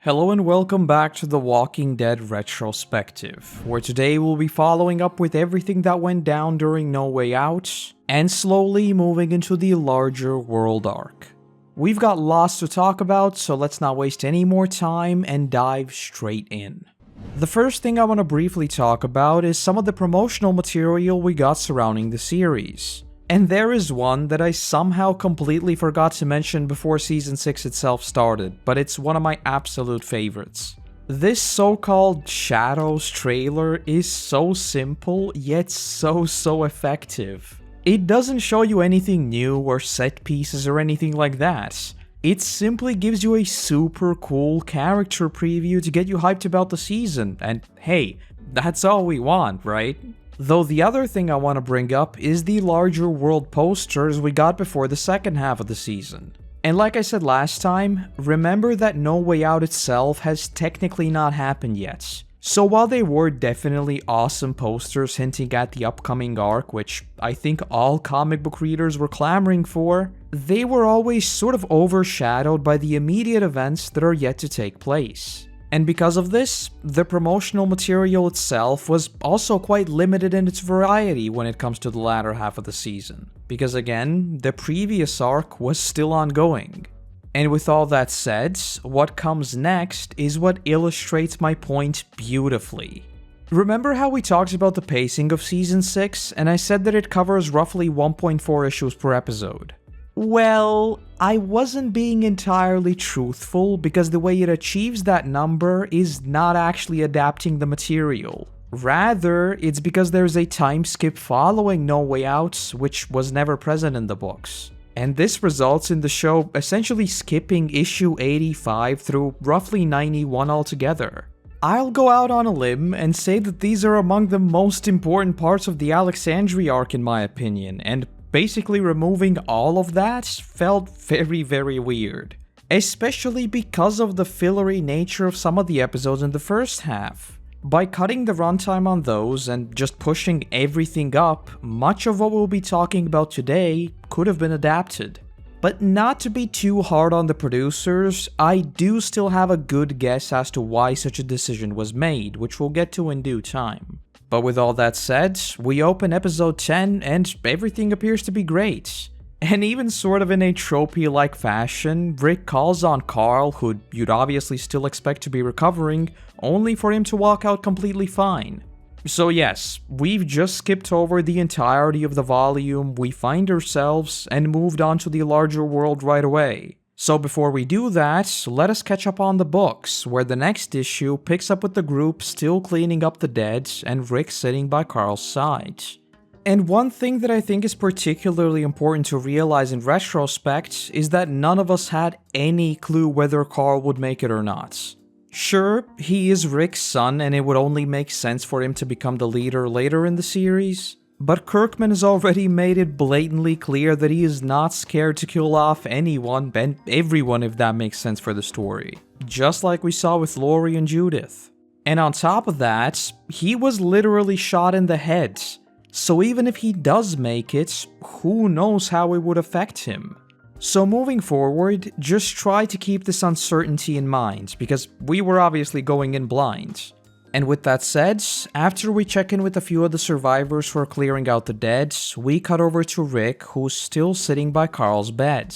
Hello and welcome back to The Walking Dead Retrospective, where today we'll be following up with everything that went down during No Way Out, and slowly moving into the larger world arc. We've got lots to talk about, so let's not waste any more time and dive straight in. The first thing I want to briefly talk about is some of the promotional material we got surrounding the series. And there is one that I somehow completely forgot to mention before Season 6 itself started, but it's one of my absolute favorites. This so-called Shadows trailer is so simple, yet so effective. It doesn't show you anything new or set pieces or anything like that. It simply gives you a super cool character preview to get you hyped about the season, and hey, that's all we want, right? Though the other thing I want to bring up is the larger world posters we got before the second half of the season. And like I said last time, remember that No Way Out itself has technically not happened yet. So while they were definitely awesome posters hinting at the upcoming arc, which I think all comic book readers were clamoring for, they were always sort of overshadowed by the immediate events that are yet to take place. And because of this, the promotional material itself was also quite limited in its variety when it comes to the latter half of the season, because again, the previous arc was still ongoing. And with all that said, what comes next is what illustrates my point beautifully. Remember how we talked about the pacing of Season 6, and I said that it covers roughly 1.4 issues per episode? Well, I wasn't being entirely truthful because the way it achieves that number is not actually adapting the material. Rather, it's because there's a time skip following No Way Out, which was never present in the books. And this results in the show essentially skipping issue 85 through roughly 91 altogether. I'll go out on a limb and say that these are among the most important parts of the Alexandria arc in my opinion, and basically removing all of that felt very weird. Especially because of the fillery nature of some of the episodes in the first half. By cutting the runtime on those and just pushing everything up, much of what we'll be talking about today could have been adapted. But not to be too hard on the producers, I do still have a good guess as to why such a decision was made, which we'll get to in due time. But with all that said, we open episode 10 and everything appears to be great. And even sort of in a tropey-like fashion, Rick calls on Carl, who you'd obviously still expect to be recovering, only for him to walk out completely fine. So yes, we've just skipped over the entirety of the volume, we find ourselves, and moved on to the larger world right away. So before we do that, let us catch up on the books, where the next issue picks up with the group still cleaning up the dead and Rick sitting by Carl's side. And one thing that I think is particularly important to realize in retrospect is that none of us had any clue whether Carl would make it or not. Sure, he is Rick's son and it would only make sense for him to become the leader later in the series, but Kirkman has already made it blatantly clear that he is not scared to kill off anyone and everyone if that makes sense for the story. Just like we saw with Lori and Judith. And on top of that, he was literally shot in the head. So even if he does make it, who knows how it would affect him. So moving forward, just try to keep this uncertainty in mind, because we were obviously going in blind. And with that said, after we check in with a few of the survivors who are clearing out the dead, we cut over to Rick, who's still sitting by Carl's bed.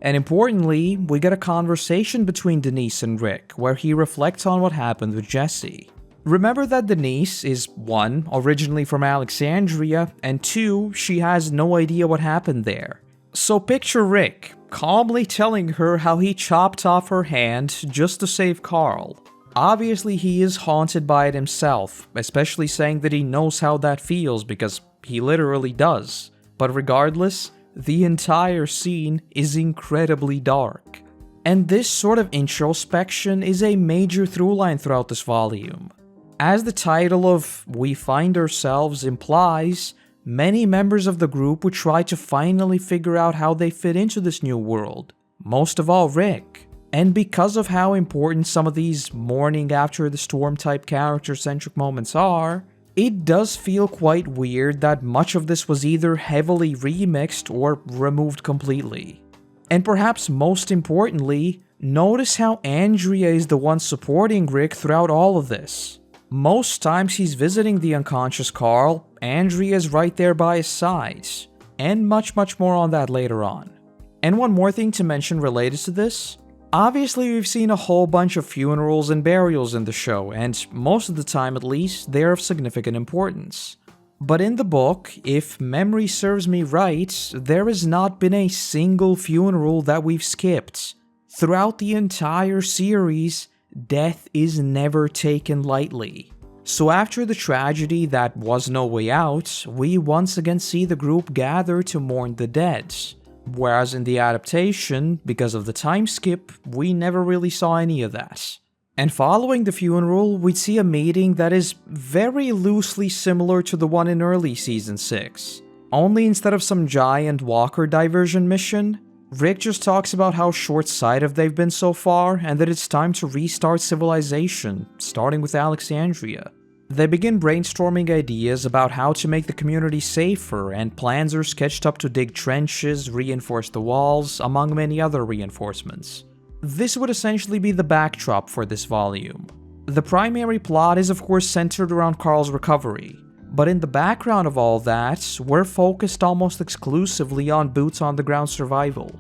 And importantly, we get a conversation between Denise and Rick, where he reflects on what happened with Jesse. Remember that Denise is 1, originally from Alexandria, and 2, she has no idea what happened there. So picture Rick, calmly telling her how he chopped off her hand just to save Carl. Obviously he is haunted by it himself, especially saying that he knows how that feels because he literally does. But regardless, the entire scene is incredibly dark. And this sort of introspection is a major throughline throughout this volume. As the title of We Find Ourselves implies, many members of the group would try to finally figure out how they fit into this new world. Most of all Rick. And because of how important some of these morning after the storm type character-centric moments are, it does feel quite weird that much of this was either heavily remixed or removed completely. And perhaps most importantly, notice how Andrea is the one supporting Rick throughout all of this. Most times he's visiting the unconscious Carl, Andrea's right there by his side. And much more on that later on. And one more thing to mention related to this. Obviously, we've seen a whole bunch of funerals and burials in the show, and most of the time at least, they're of significant importance. But in the book, if memory serves me right, there has not been a single funeral that we've skipped. Throughout the entire series, death is never taken lightly. So after the tragedy that was No Way Out, we once again see the group gather to mourn the dead. Whereas in the adaptation, because of the time skip, we never really saw any of that. And following the funeral, we'd see a meeting that is very loosely similar to the one in early Season 6. Only instead of some giant walker diversion mission, Rick just talks about how short-sighted they've been so far and that it's time to restart civilization, starting with Alexandria. They begin brainstorming ideas about how to make the community safer, and plans are sketched up to dig trenches, reinforce the walls, among many other reinforcements. This would essentially be the backdrop for this volume. The primary plot is of course centered around Carl's recovery, but in the background of all that, we're focused almost exclusively on boots on the ground survival.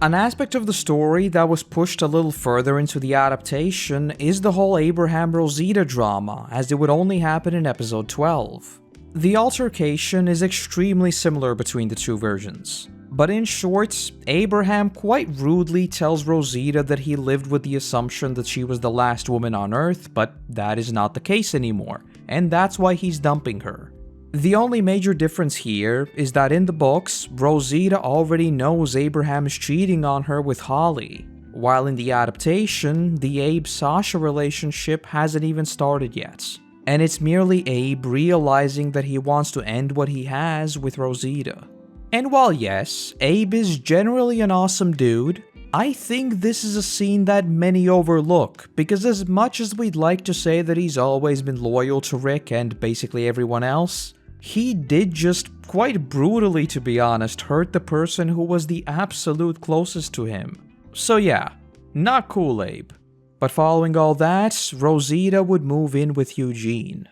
An aspect of the story that was pushed a little further into the adaptation is the whole Abraham-Rosita drama, as it would only happen in episode 12. The altercation is extremely similar between the two versions. But in short, Abraham quite rudely tells Rosita that he lived with the assumption that she was the last woman on Earth, but that is not the case anymore, and that's why he's dumping her. The only major difference here is that in the books, Rosita already knows Abraham is cheating on her with Holly, while in the adaptation, the Abe-Sasha relationship hasn't even started yet. And it's merely Abe realizing that he wants to end what he has with Rosita. And while yes, Abe is generally an awesome dude, I think this is a scene that many overlook, because as much as we'd like to say that he's always been loyal to Rick and basically everyone else, he did just quite brutally, to be honest, hurt the person who was the absolute closest to him. So yeah, not cool, Abe. But following all that, Rosita would move in with Eugene.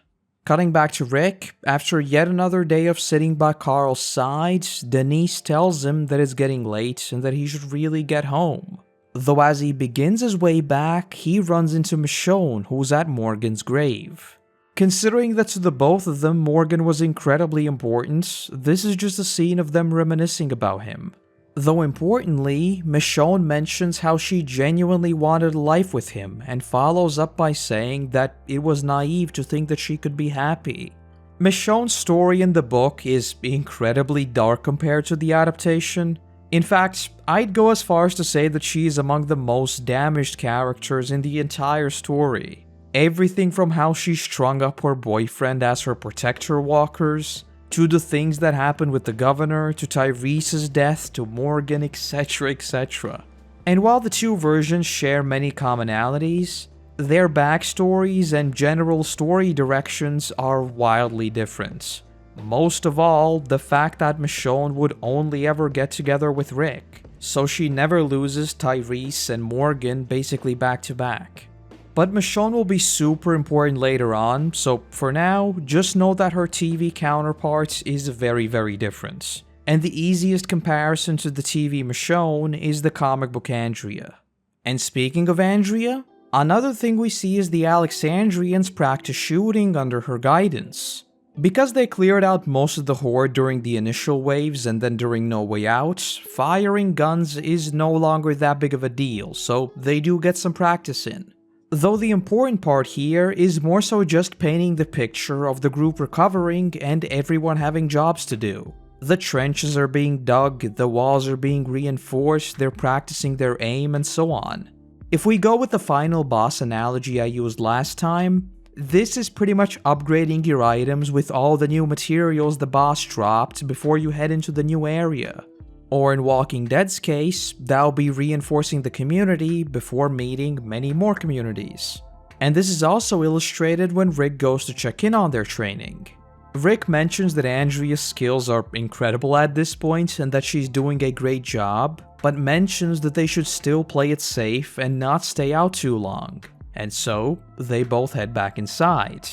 Cutting back to Rick, after yet another day of sitting by Carl's side, Denise tells him that it's getting late and that he should really get home. Though as he begins his way back, he runs into Michonne, who's at Morgan's grave. Considering that to the both of them Morgan was incredibly important, this is just a scene of them reminiscing about him. Though importantly, Michonne mentions how she genuinely wanted life with him and follows up by saying that it was naive to think that she could be happy. Michonne's story in the book is incredibly dark compared to the adaptation. In fact, I'd go as far as to say that she is among the most damaged characters in the entire story. Everything from how she strung up her boyfriend as her protector walkers, to the things that happened with the governor, to Tyrese's death, to Morgan, etc, etc. And while the two versions share many commonalities, their backstories and general story directions are wildly different. Most of all, the fact that Michonne would only ever get together with Rick, so she never loses Tyrese and Morgan basically back to back. But Michonne will be super important later on, so for now, just know that her TV counterpart is very different. And the easiest comparison to the TV Michonne is the comic book Andrea. And speaking of Andrea, another thing we see is the Alexandrians practice shooting under her guidance. Because they cleared out most of the horde during the initial waves and then during No Way Out, firing guns is no longer that big of a deal, so they do get some practice in. Though the important part here is more so just painting the picture of the group recovering and everyone having jobs to do. The trenches are being dug, the walls are being reinforced, they're practicing their aim, and so on. If we go with the final boss analogy I used last time, this is pretty much upgrading your items with all the new materials the boss dropped before you head into the new area. Or in Walking Dead's case, that'll be reinforcing the community before meeting many more communities. And this is also illustrated when Rick goes to check in on their training. Rick mentions that Andrea's skills are incredible at this point and that she's doing a great job, but mentions that they should still play it safe and not stay out too long, and so they both head back inside.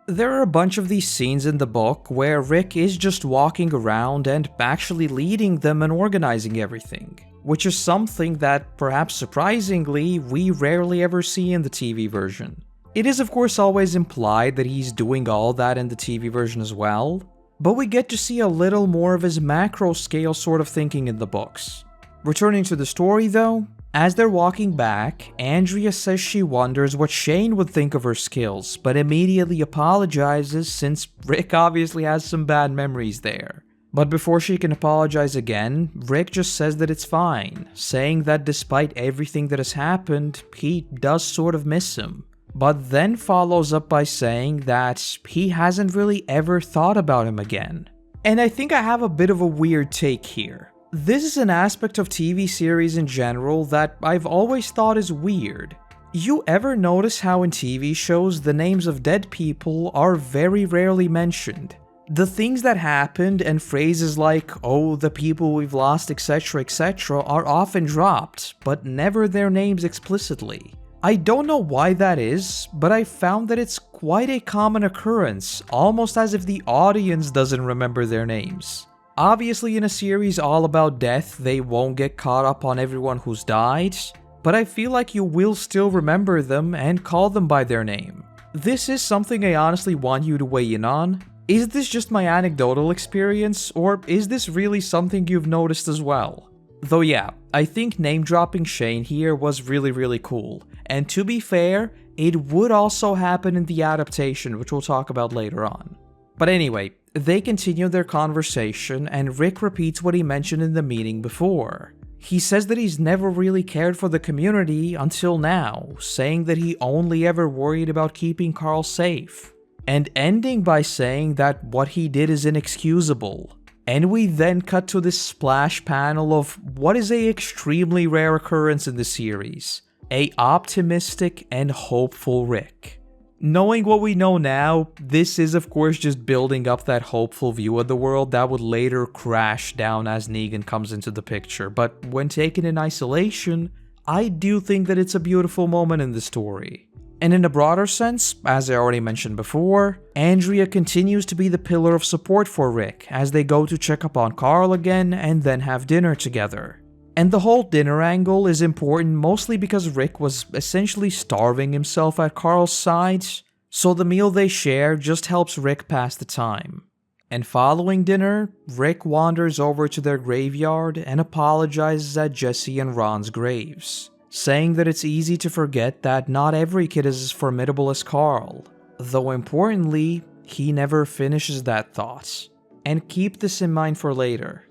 There are a bunch of these scenes in the book where Rick is just walking around and actually leading them and organizing everything, which is something that, perhaps surprisingly, we rarely ever see in the TV version. It is of course always implied that he's doing all that in the TV version as well, but we get to see a little more of his macro scale sort of thinking in the books. Returning to the story though, as they're walking back, Andrea says she wonders what Shane would think of her skills, but immediately apologizes since Rick obviously has some bad memories there. But before she can apologize again, Rick just says that it's fine, saying that despite everything that has happened, he does sort of miss him. But then follows up by saying that he hasn't really ever thought about him again. And I think I have a bit of a weird take here. This is an aspect of TV series in general that I've always thought is weird. You ever notice how in TV shows the names of dead people are very rarely mentioned? The things that happened and phrases like, oh, the people we've lost, etc., etc., are often dropped, but never their names explicitly. I don't know why that is, but I found that it's quite a common occurrence, almost as if the audience doesn't remember their names. Obviously in a series all about death, they won't get caught up on everyone who's died, but I feel like you will still remember them and call them by their name. This is something I honestly want you to weigh in on. Is this just my anecdotal experience, or is this really something you've noticed as well? Though yeah, I think name-dropping Shane here was really cool. And to be fair, it would also happen in the adaptation, which we'll talk about later on. But anyway, they continue their conversation and Rick repeats what he mentioned in the meeting before. He says that he's never really cared for the community until now, saying that he only ever worried about keeping Carl safe. And ending by saying that what he did is inexcusable. And we then cut to this splash panel of what is a extremely rare occurrence in the series. A optimistic and hopeful Rick. Knowing what we know now, this is of course just building up that hopeful view of the world that would later crash down as Negan comes into the picture, but when taken in isolation, I do think that it's a beautiful moment in the story. And in a broader sense, as I already mentioned before, Andrea continues to be the pillar of support for Rick as they go to check up on Carl again and then have dinner together. And the whole dinner angle is important mostly because Rick was essentially starving himself at Carl's side, so the meal they share just helps Rick pass the time. And following dinner, Rick wanders over to their graveyard and apologizes at Jesse and Ron's graves, saying that it's easy to forget that not every kid is as formidable as Carl, though importantly, he never finishes that thought. And keep this in mind for later.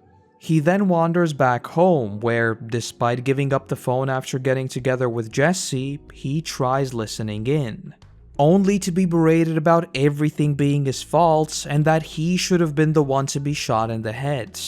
He then wanders back home where, despite giving up the phone after getting together with Jesse, he tries listening in. Only to be berated about everything being his fault and that he should have been the one to be shot in the head.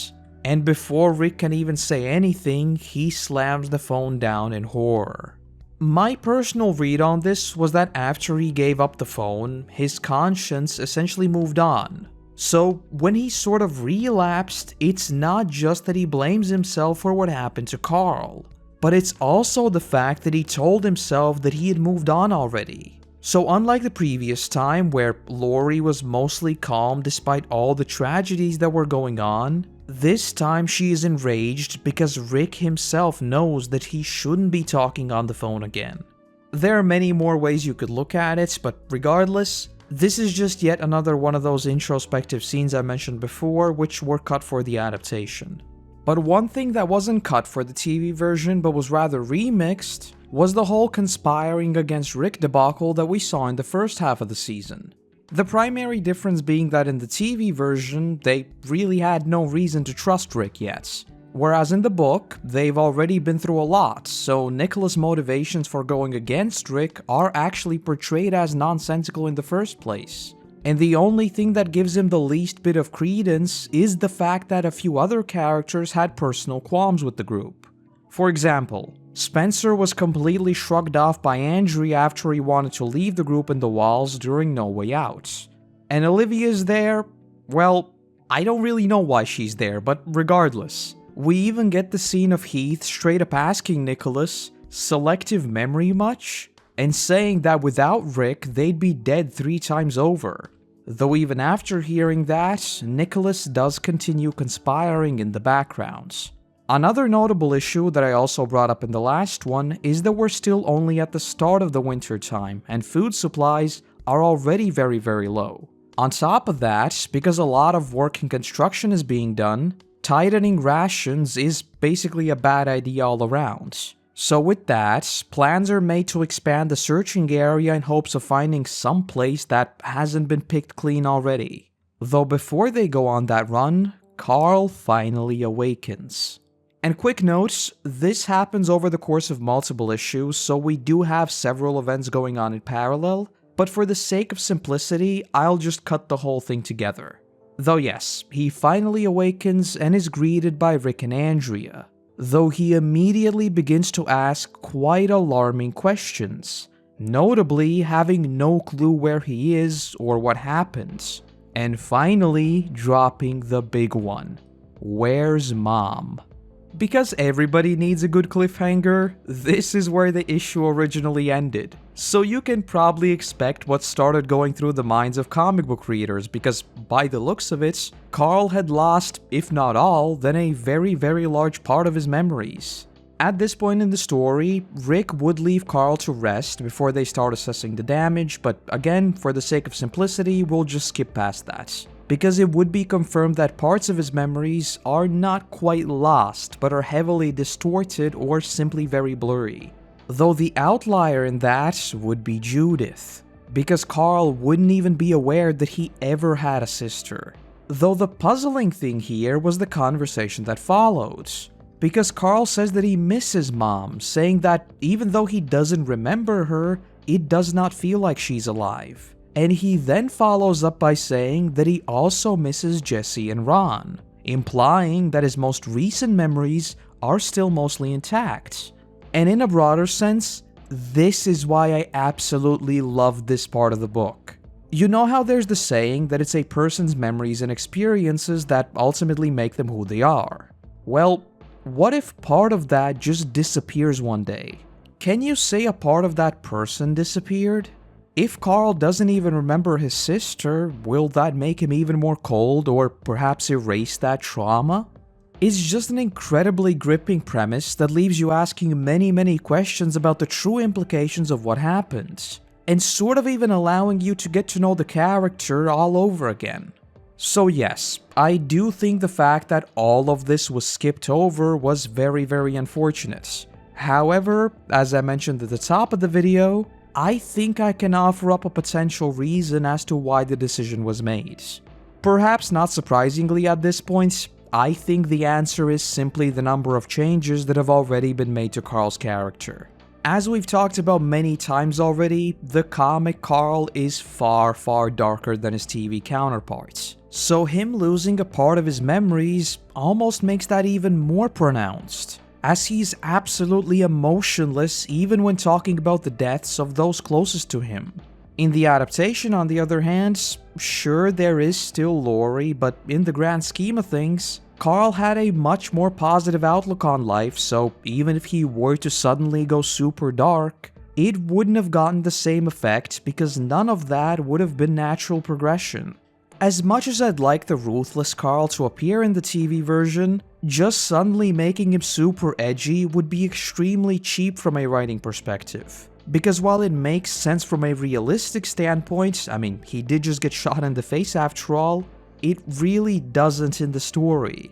And before Rick can even say anything, he slams the phone down in horror. My personal read on this was that after he gave up the phone, his conscience essentially moved on. So when he sort of relapsed, it's not just that he blames himself for what happened to Carl, but it's also the fact that he told himself that he had moved on already. So unlike the previous time where Lori was mostly calm despite all the tragedies that were going on, this time she is enraged because Rick himself knows that he shouldn't be talking on the phone again. There are many more ways you could look at it, but regardless, this is just yet another one of those introspective scenes I mentioned before which were cut for the adaptation. But one thing that wasn't cut for the TV version but was rather remixed was the whole conspiring against Rick debacle that we saw in the first half of the season. The primary difference being that in the TV version, they really had no reason to trust Rick yet. Whereas in the book, they've already been through a lot, so Nicholas' motivations for going against Rick are actually portrayed as nonsensical in the first place. And the only thing that gives him the least bit of credence is the fact that a few other characters had personal qualms with the group. For example, Spencer was completely shrugged off by Andrea after he wanted to leave the group in the walls during No Way Out. And Olivia's there, Well, I don't really know why she's there, but regardless. We even get the scene of Heath straight up asking Nicholas, selective memory much? And saying that without Rick, they'd be dead 3 times over. Though even after hearing that, Nicholas does continue conspiring in the background. Another notable issue that I also brought up in the last one is that we're still only at the start of the winter time, and food supplies are already very low. On top of that, because a lot of work and construction is being done, tightening rations is basically a bad idea all around. So with that, plans are made to expand the searching area in hopes of finding some place that hasn't been picked clean already. Though before they go on that run, Carl finally awakens. And quick note, this happens over the course of multiple issues, so we do have several events going on in parallel, but for the sake of simplicity, I'll just cut the whole thing together. Though yes, he finally awakens and is greeted by Rick and Andrea, though he immediately begins to ask quite alarming questions, notably having no clue where he is or what happened, and finally dropping the big one. Where's Mom? Because everybody needs a good cliffhanger, this is where the issue originally ended. So you can probably expect what started going through the minds of comic book readers, because by the looks of it, Carl had lost, if not all, then a very large part of his memories. At this point in the story, Rick would leave Carl to rest before they start assessing the damage, but again, for the sake of simplicity, we'll just skip past that. Because it would be confirmed that parts of his memories are not quite lost, but are heavily distorted or simply very blurry. Though the outlier in that would be Judith, because Carl wouldn't even be aware that he ever had a sister. Though the puzzling thing here was the conversation that followed, because Carl says that he misses Mom, saying that even though he doesn't remember her, it does not feel like she's alive. And he then follows up by saying that he also misses Jesse and Ron, implying that his most recent memories are still mostly intact. And in a broader sense, this is why I absolutely love this part of the book. You know how there's the saying that it's a person's memories and experiences that ultimately make them who they are? Well, what if part of that just disappears one day? Can you say a part of that person disappeared? If Carl doesn't even remember his sister, will that make him even more cold or perhaps erase that trauma? It's just an incredibly gripping premise that leaves you asking many questions about the true implications of what happened, and sort of even allowing you to get to know the character all over again. So yes, I do think the fact that all of this was skipped over was very unfortunate. However, as I mentioned at the top of the video, I think I can offer up a potential reason as to why the decision was made. Perhaps not surprisingly at this point, I think the answer is simply the number of changes that have already been made to Carl's character. As we've talked about many times already, the comic Carl is far darker than his TV counterparts. So him losing a part of his memories almost makes that even more pronounced, as he's absolutely emotionless even when talking about the deaths of those closest to him. In the adaptation, on the other hand, sure there is still Lori, but in the grand scheme of things, Carl had a much more positive outlook on life, so even if he were to suddenly go super dark, it wouldn't have gotten the same effect because none of that would have been natural progression. As much as I'd like the ruthless Carl to appear in the TV version, just suddenly making him super edgy would be extremely cheap from a writing perspective. Because while it makes sense from a realistic standpoint, I mean, he did just get shot in the face after all, it really doesn't in the story.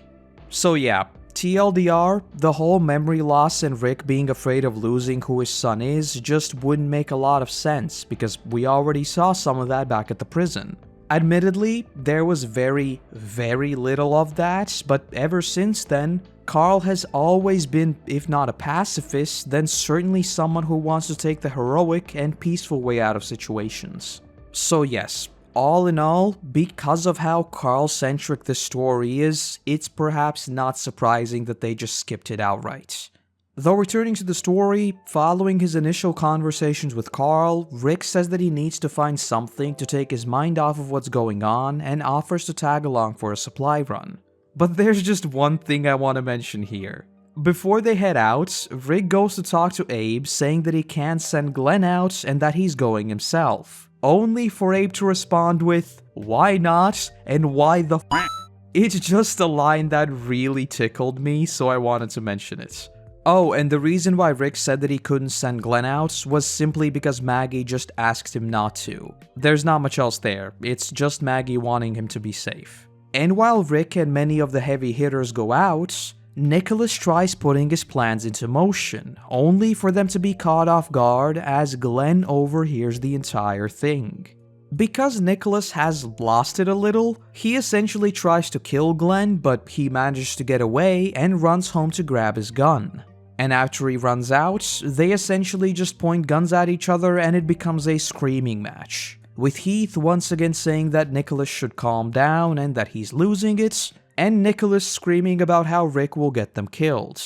So yeah, TLDR, the whole memory loss and Rick being afraid of losing who his son is just wouldn't make a lot of sense because we already saw some of that back at the prison. Admittedly, there was very little of that, but ever since then, Carl has always been, if not a pacifist, then certainly someone who wants to take the heroic and peaceful way out of situations. So yes, all in all, because of how Carl-centric this story is, it's perhaps not surprising that they just skipped it outright. Though returning to the story, following his initial conversations with Carl, Rick says that he needs to find something to take his mind off of what's going on and offers to tag along for a supply run. But there's just one thing I want to mention here. Before they head out, Rick goes to talk to Abe, saying that he can't send Glenn out and that he's going himself. Only for Abe to respond with, "Why not? And why the f-?" It's just a line that really tickled me, so I wanted to mention it. Oh, and the reason why Rick said that he couldn't send Glenn out was simply because Maggie just asked him not to. There's not much else there, it's just Maggie wanting him to be safe. And while Rick and many of the heavy hitters go out, Nicholas tries putting his plans into motion, only for them to be caught off guard as Glenn overhears the entire thing. Because Nicholas has lost it a little, he essentially tries to kill Glenn, but he manages to get away and runs home to grab his gun. And after he runs out, they essentially just point guns at each other and it becomes a screaming match, with Heath once again saying that Nicholas should calm down and that he's losing it, and Nicholas screaming about how Rick will get them killed.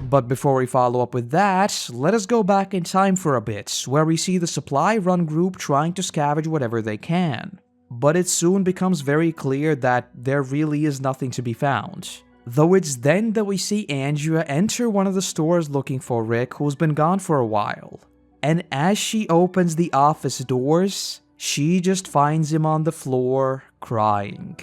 But before we follow up with that, let us go back in time for a bit, where we see the supply run group trying to scavenge whatever they can. But it soon becomes very clear that there really is nothing to be found. Though it's then that we see Andrea enter one of the stores looking for Rick, who's been gone for a while. And as she opens the office doors, she just finds him on the floor, crying.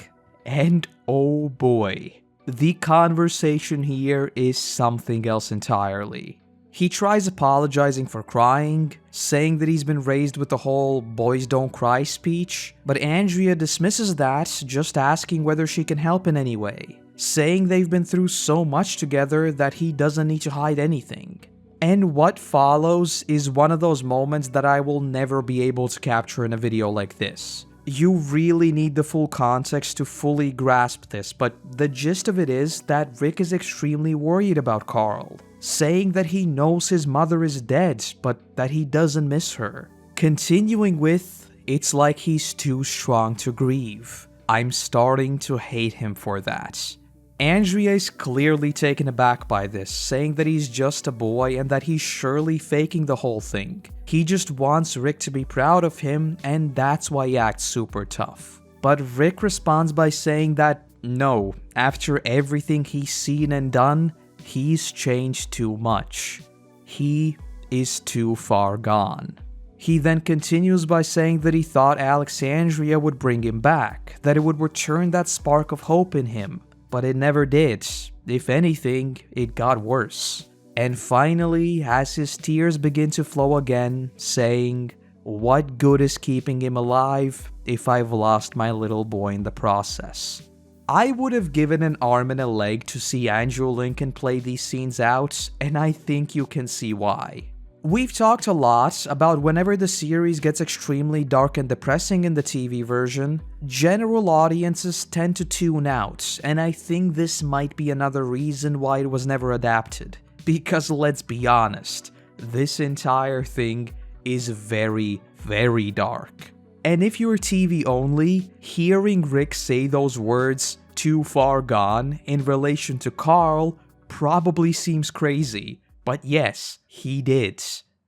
And oh boy, the conversation here is something else entirely. He tries apologizing for crying, saying that he's been raised with the whole "boys don't cry" speech, but Andrea dismisses that, just asking whether she can help in any way, saying they've been through so much together that he doesn't need to hide anything. And what follows is one of those moments that I will never be able to capture in a video like this. You really need the full context to fully grasp this, but the gist of it is that Rick is extremely worried about Carl, saying that he knows his mother is dead, but that he doesn't miss her. Continuing with, "It's like he's too strong to grieve. I'm starting to hate him for that." Andrea is clearly taken aback by this, saying that he's just a boy and that he's surely faking the whole thing. He just wants Rick to be proud of him, and that's why he acts super tough. But Rick responds by saying that no, after everything he's seen and done, he's changed too much. He is too far gone. He then continues by saying that he thought Alexandria would bring him back, that it would return that spark of hope in him. But it never did. If anything, it got worse. And finally, as his tears begin to flow again, saying, "What good is keeping him alive if I've lost my little boy in the process?" I would have given an arm and a leg to see Andrew Lincoln play these scenes out, and I think you can see why. We've talked a lot about whenever the series gets extremely dark and depressing in the TV version, general audiences tend to tune out, and I think this might be another reason why it was never adapted. Because let's be honest, this entire thing is very, very dark. And if you're TV only, hearing Rick say those words, "too far gone," in relation to Carl probably seems crazy. But yes, he did.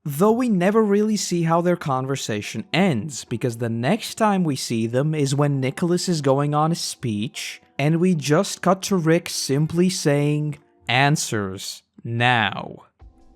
Though we never really see how their conversation ends, because the next time we see them is when Nicholas is going on a speech, and we just cut to Rick simply saying, "Answers, now."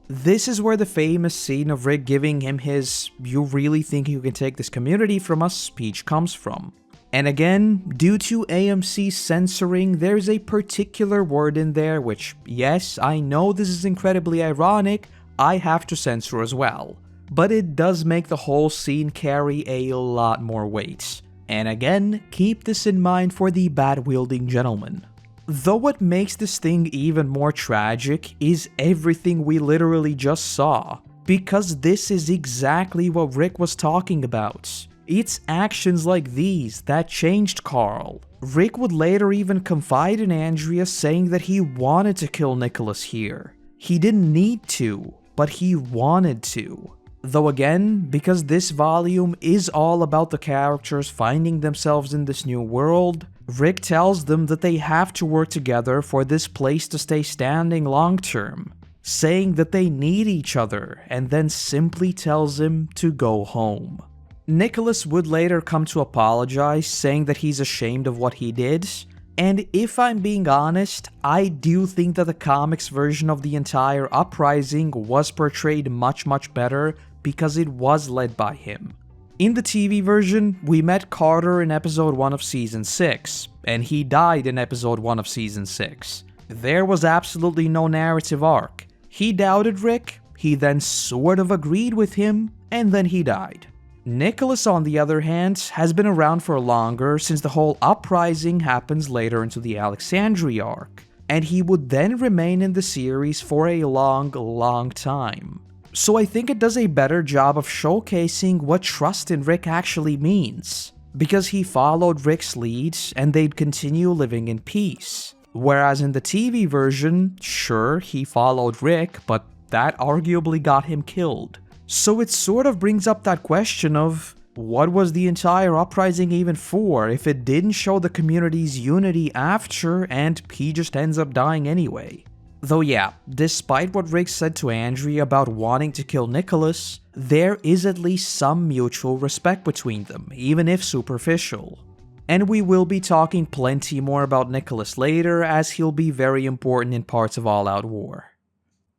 This is where the famous scene of Rick giving him his "you really think you can take this community from us" speech comes from. And again, due to AMC censoring, there's a particular word in there which, yes, I know this is incredibly ironic, I have to censor as well. But it does make the whole scene carry a lot more weight. And again, keep this in mind for the bat-wielding gentleman. Though what makes this thing even more tragic is everything we literally just saw, because this is exactly what Rick was talking about. It's actions like these that changed Carl. Rick would later even confide in Andrea, saying that he wanted to kill Nicholas here. He didn't need to, but he wanted to. Though again, because this volume is all about the characters finding themselves in this new world, Rick tells them that they have to work together for this place to stay standing long term. saying that they need each other, and then simply tells him to go home. Nicholas would later come to apologize, saying that he's ashamed of what he did, and if I'm being honest, I do think that the comics version of the entire uprising was portrayed much better because it was led by him. In the TV version, we met Carter in episode 1 of season 6, and he died in episode 1 of season 6. There was absolutely no narrative arc. He doubted Rick, he then sort of agreed with him, and then he died. Nicholas, on the other hand, has been around for longer since the whole uprising happens later into the Alexandria arc, and he would then remain in the series for a long time. So I think it does a better job of showcasing what trust in Rick actually means, because he followed Rick's lead and they'd continue living in peace. Whereas in the TV version, sure, he followed Rick, but that arguably got him killed. So it sort of brings up that question of, what was the entire uprising even for if it didn't show the community's unity after and he just ends up dying anyway? Though yeah, despite what Rick said to Andrea about wanting to kill Nicholas, there is at least some mutual respect between them, even if superficial. And we will be talking plenty more about Nicholas later, as he'll be very important in parts of All Out War.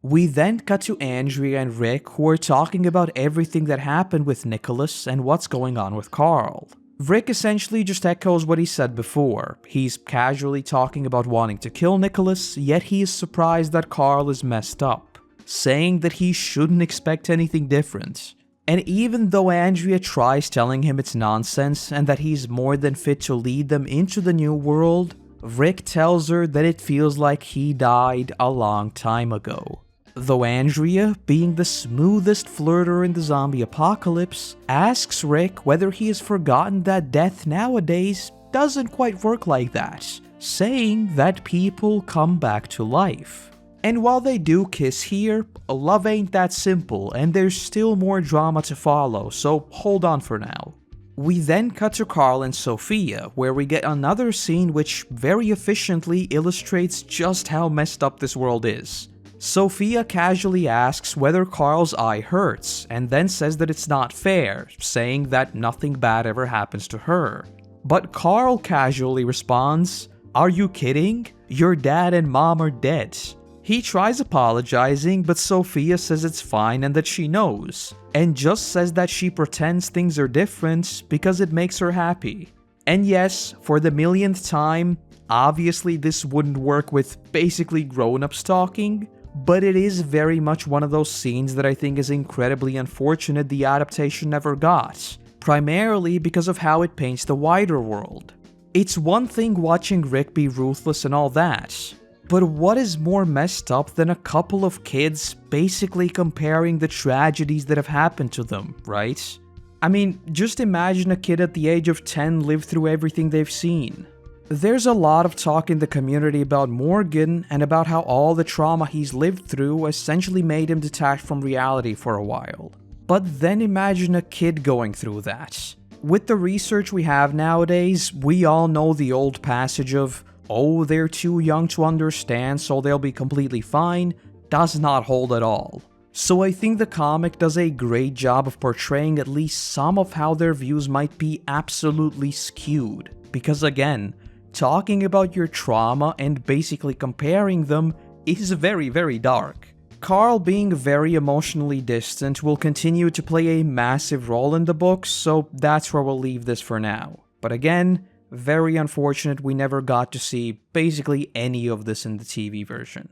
We then cut to Andrea and Rick, who are talking about everything that happened with Nicholas and what's going on with Carl. Rick essentially just echoes what he said before. He's casually talking about wanting to kill Nicholas, yet he is surprised that Carl is messed up, saying that he shouldn't expect anything different. And even though Andrea tries telling him it's nonsense and that he's more than fit to lead them into the new world, Rick tells her that it feels like he died a long time ago. Though Andrea, being the smoothest flirter in the zombie apocalypse, asks Rick whether he has forgotten that death nowadays doesn't quite work like that, saying that people come back to life. And while they do kiss here, love ain't that simple and there's still more drama to follow, so hold on for now. We then cut to Carl and Sophia, where we get another scene which very efficiently illustrates just how messed up this world is. Sophia casually asks whether Carl's eye hurts, and then says that it's not fair, saying that nothing bad ever happens to her. But Carl casually responds, "Are you kidding? Your dad and mom are dead." He tries apologizing, but Sophia says it's fine and that she knows, and just says that she pretends things are different because it makes her happy. And yes, for the millionth time, obviously this wouldn't work with basically grown-up stalking, but it is very much one of those scenes that I think is incredibly unfortunate the adaptation never got, primarily because of how it paints the wider world. It's one thing watching Rick be ruthless and all that, but what is more messed up than a couple of kids basically comparing the tragedies that have happened to them, right? I mean, just imagine a kid at the age of 10 live through everything they've seen. There's a lot of talk in the community about Morgan and about how all the trauma he's lived through essentially made him detached from reality for a while. But then imagine a kid going through that. With the research we have nowadays, we all know the old passage of, "Oh, they're too young to understand, so they'll be completely fine," does not hold at all. So I think the comic does a great job of portraying at least some of how their views might be absolutely skewed. Because again, talking about your trauma and basically comparing them is very dark. Carl being very emotionally distant will continue to play a massive role in the books, so that's where we'll leave this for now. But again, very unfortunate we never got to see basically any of this in the TV version.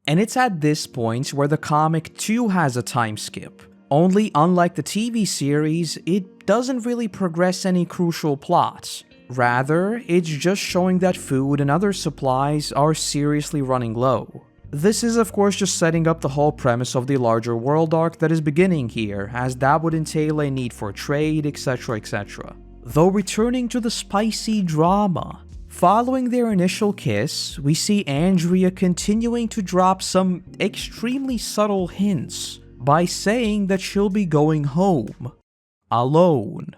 And it's at this point where the comic too has a time skip. Only unlike the TV series, it doesn't really progress any crucial plots. Rather, it's just showing that food and other supplies are seriously running low. This is of course just setting up the whole premise of the larger world arc that is beginning here, as that would entail a need for trade, etc. Though returning to the spicy drama, following their initial kiss, we see Andrea continuing to drop some extremely subtle hints by saying that she'll be going home alone.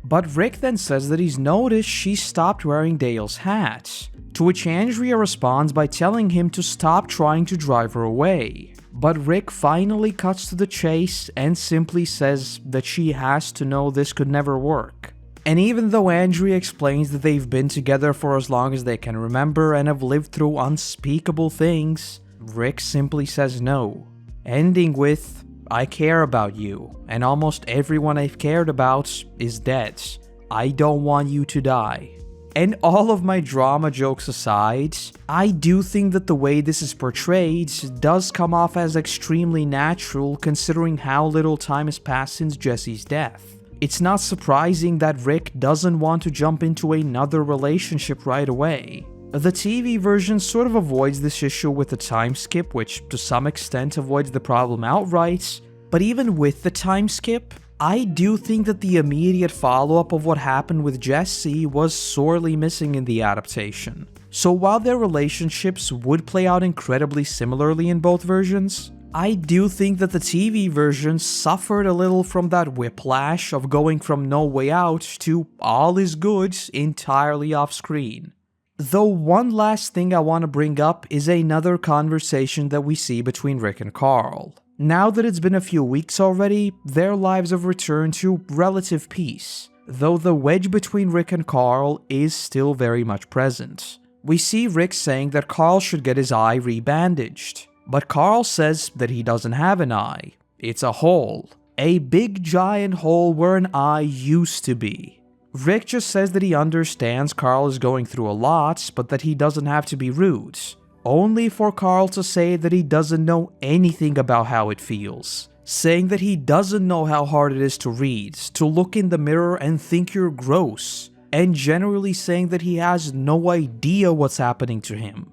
But Rick then says that he's noticed she stopped wearing Dale's hat, to which Andrea responds by telling him to stop trying to drive her away. But Rick finally cuts to the chase and simply says that she has to know this could never work. And even though Andrea explains that they've been together for as long as they can remember and have lived through unspeakable things, Rick simply says no, ending with, "I care about you, and almost everyone I've cared about is dead. I don't want you to die." And all of my drama jokes aside, I do think that the way this is portrayed does come off as extremely natural considering how little time has passed since Jesse's death. It's not surprising that Rick doesn't want to jump into another relationship right away. The TV version sort of avoids this issue with the time skip, which to some extent avoids the problem outright, but even with the time skip, I do think that the immediate follow-up of what happened with Jesse was sorely missing in the adaptation. So while their relationships would play out incredibly similarly in both versions, I do think that the TV version suffered a little from that whiplash of going from No Way Out to all is good entirely off screen. Though one last thing I want to bring up is another conversation that we see between Rick and Carl. Now that it's been a few weeks already, their lives have returned to relative peace, though the wedge between Rick and Carl is still very much present. We see Rick saying that Carl should get his eye rebandaged, but Carl says that he doesn't have an eye, it's a hole. A big giant hole where an eye used to be. Rick just says that he understands Carl is going through a lot, but that he doesn't have to be rude. Only for Carl to say that he doesn't know anything about how it feels. Saying that he doesn't know how hard it is to read, to look in the mirror and think you're gross, and generally saying that he has no idea what's happening to him.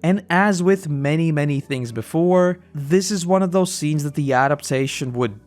And as with many things before, this is one of those scenes that the adaptation would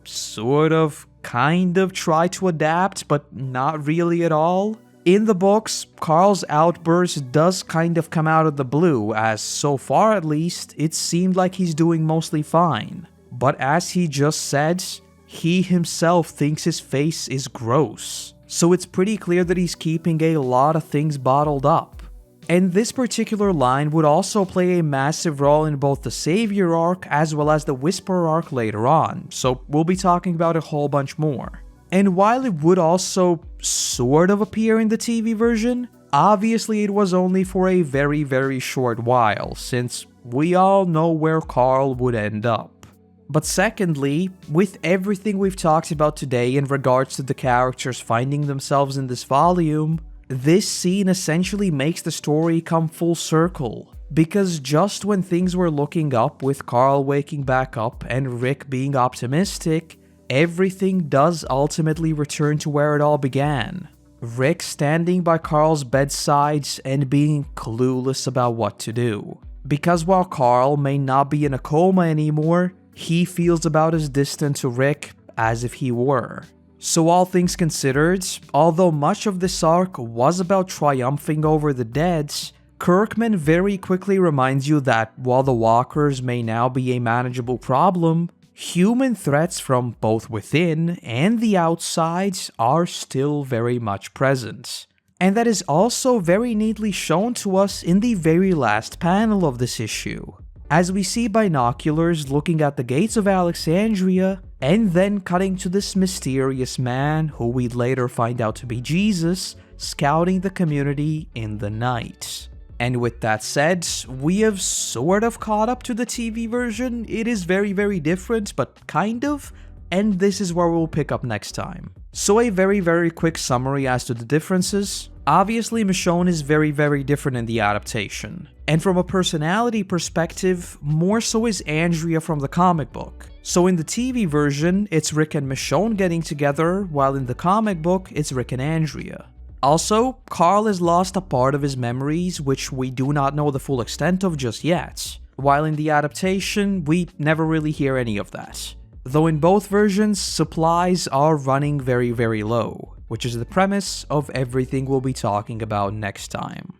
kind of try to adapt, but not really at all. In the books, Carl's outburst does kind of come out of the blue, as so far at least, it seemed like he's doing mostly fine. But as he just said, he himself thinks his face is gross. So it's pretty clear that he's keeping a lot of things bottled up. And this particular line would also play a massive role in both the Savior arc as well as the Whisperer arc later on, so we'll be talking about a whole bunch more. And while it would also sort of appear in the TV version, obviously it was only for a very short while, since we all know where Carl would end up. But secondly, with everything we've talked about today in regards to the characters finding themselves in this volume, this scene essentially makes the story come full circle. Because just when things were looking up with Carl waking back up and Rick being optimistic, everything does ultimately return to where it all began. Rick standing by Carl's bedside and being clueless about what to do. Because while Carl may not be in a coma anymore, he feels about as distant to Rick as if he were. So all things considered, although much of this arc was about triumphing over the dead, Kirkman very quickly reminds you that while the walkers may now be a manageable problem, human threats from both within and the outside are still very much present. And that is also very neatly shown to us in the very last panel of this issue, as we see binoculars looking at the gates of Alexandria and then cutting to this mysterious man, who we'd later find out to be Jesus, scouting the community in the night. And with that said, we have sort of caught up to the TV version. It is very different, but kind of, and this is where we'll pick up next time. So a very quick summary as to the differences. Obviously, Michonne is very different in the adaptation. And from a personality perspective, more so is Andrea from the comic book. So in the TV version, it's Rick and Michonne getting together, while in the comic book, it's Rick and Andrea. Also, Carl has lost a part of his memories, which we do not know the full extent of just yet, while in the adaptation, we never really hear any of that. Though in both versions, supplies are running very low, which is the premise of everything we'll be talking about next time.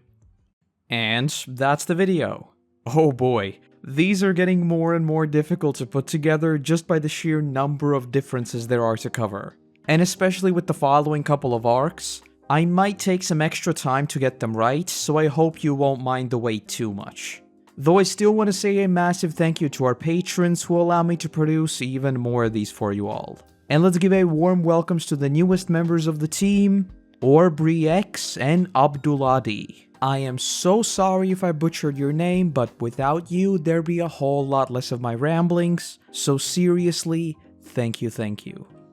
And that's the video. Oh boy, these are getting more and more difficult to put together just by the sheer number of differences there are to cover. And especially with the following couple of arcs, I might take some extra time to get them right, so I hope you won't mind the wait too much. Though I still want to say a massive thank you to our patrons who allow me to produce even more of these for you all. And let's give a warm welcomes to the newest members of the team, Aubrey X and Abduladi. I am so sorry if I butchered your name, but without you, there'd be a whole lot less of my ramblings, so seriously, thank you.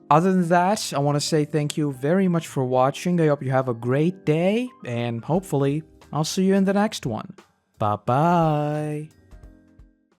Other than that, I want to say thank you very much for watching. I hope you have a great day, and hopefully, I'll see you in the next one. Bye-bye.